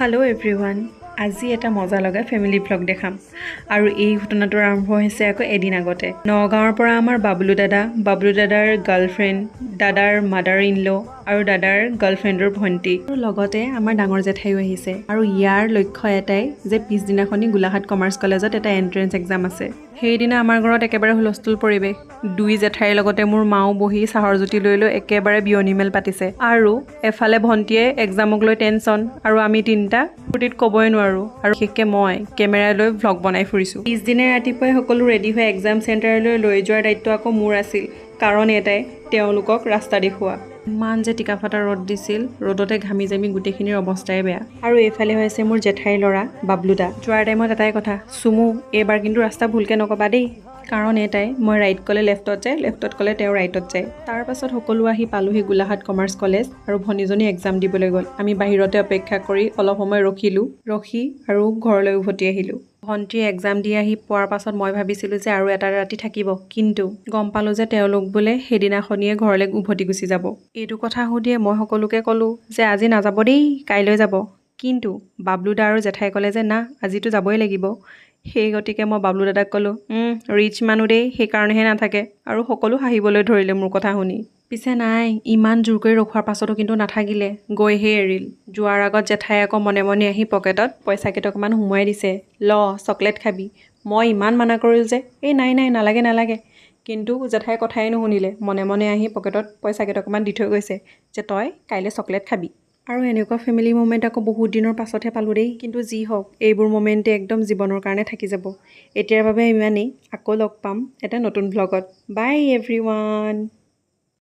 Hello' everyone, আজি এটা মজা লগা ফেমিলি ভ্লগ দেখাম আৰু এই ঘটনাটোৰ আৰম্ভ হৈছে আকৌ এদিন আগতে। নগাঁৱৰ পৰা আমাৰ বাবলু দাদাৰ গাৰ্লফ্ৰেণ্ড, দাদাৰ মাদাৰ ইন ল' আৰু দাদাৰ গাৰ্লফ্ৰেণ্ডৰ ভণ্টি আৰু লগতে আমাৰ ডাঙৰ জেঠাইও আহিছে। আৰু ইয়াৰ লক্ষ্য এটাই যে পিছদিনাখনি গোলাঘাট কমাৰ্চ কলেজত এটা এণ্ট্ৰেঞ্চ এক্সাম আছে। সেইদিনা আমাৰ ঘৰত একেবাৰে হুলস্থুল পৰিৱেশ। দুই জেঠাইৰ লগতে মোৰ মাও বহি চাহৰ জুতি লৈ একেবাৰে বিয়নী মেল পাতিছে। আৰু এফালে ভণ্টিয়ে এক্সামক লৈ টেনশ্যন আৰু আমি তিনিটা ফূৰ্তিত ক'বই নোৱাৰোঁ। আৰু বিশেষকৈ মই কেমেৰা লৈ ভ্লগ বনাই ফুৰিছোঁ। পিছদিনা ৰাতিপুৱাই সকলো ৰেডি হৈ এক্সাম চেণ্টাৰলৈ লৈ যোৱাৰ দায়িত্ব আকৌ মোৰ আছিল, কাৰণ এটাই তেওঁলোকক ৰাস্তা দেখুওৱা। ইমান যে টিকাফটা ৰ'দ দিছিল, ৰ'দতে ঘামি জামি গোটেইখিনিৰ অৱস্থাই বেয়া। আৰু এইফালে হৈছে মোৰ জেঠাইৰ ল'ৰা বাবলু দা। যোৱাৰ টাইমত এটাই কথা, চুমু এইবাৰ কিন্তু ৰাস্তা ভুলকৈ নক'বা দেই। কাৰণ এটাই, মই ৰাইট ক'লে লেফ্টত যায়, লেফ্টত ক'লে তেওঁ ৰাইটত যায়। তাৰ পাছত সকলো আহি পালোহি গোলাঘাট কমাৰ্চ কলেজ আৰু ভনীজনী এক্সাম দিবলৈ গ'ল। আমি বাহিৰতে অপেক্ষা কৰি অলপ সময় ৰখি আৰু ঘৰলৈ উভতি আহিলোঁ। ভণ্টিয়ে এক্সাম দি আহি পোৱাৰ পাছত মই ভাবিছিলোঁ যে আৰু এটা ৰাতি থাকিব, কিন্তু গম পালোঁ যে তেওঁলোক বোলে সেইদিনাখনিয়ে ঘৰলৈ উভতি গুচি যাব। এইটো কথা সুধিয়ে মই সকলোকে ক'লোঁ যে আজি নাযাব দেই, কাইলৈ যাব। কিন্তু বাবলু দা আৰু জেঠাই ক'লে যে না, আজিতো যাবই লাগিব। সেই গতিকে মই বাবলু দাদাক ক'লোঁ, ৰিচ মানুহ দেই, সেইকাৰণেহে নাথাকে। আৰু সকলো হাঁহিবলৈ ধৰিলে মোৰ কথা শুনি। পিছে নাই, ইমান জোৰ কৰি ৰখোৱাৰ পাছতো কিন্তু নাথাকিলে, গৈহে এৰিল। যোৱাৰ আগত জেঠাই আকৌ মনে মনে আহি পকেটত পইচা কেইটকামান সোমোৱাই দিছে, ল চকলেট খাবি। মই ইমান মানা কৰিলোঁ যে এই নাই নালাগে। কিন্তু জেঠাই কথাই নুশুনিলে, মনে মনে আহি পকেটত পইচা কেইটকামান দি থৈ গৈছে যে তই কাইলৈ চকলেট খাবি। আৰু এনেকুৱা ফেমিলি মমেণ্ট আকৌ বহুত দিনৰ পাছতহে পালোঁ দেই। কিন্তু যি হওক, এইবোৰ মমেণ্টে একদম জীৱনৰ কাৰণে থাকি যাব। এতিয়াৰ বাবে ইমানেই, আকৌ লগ পাম এটা নতুন ভ্লগত। বাই এভৰিৱান।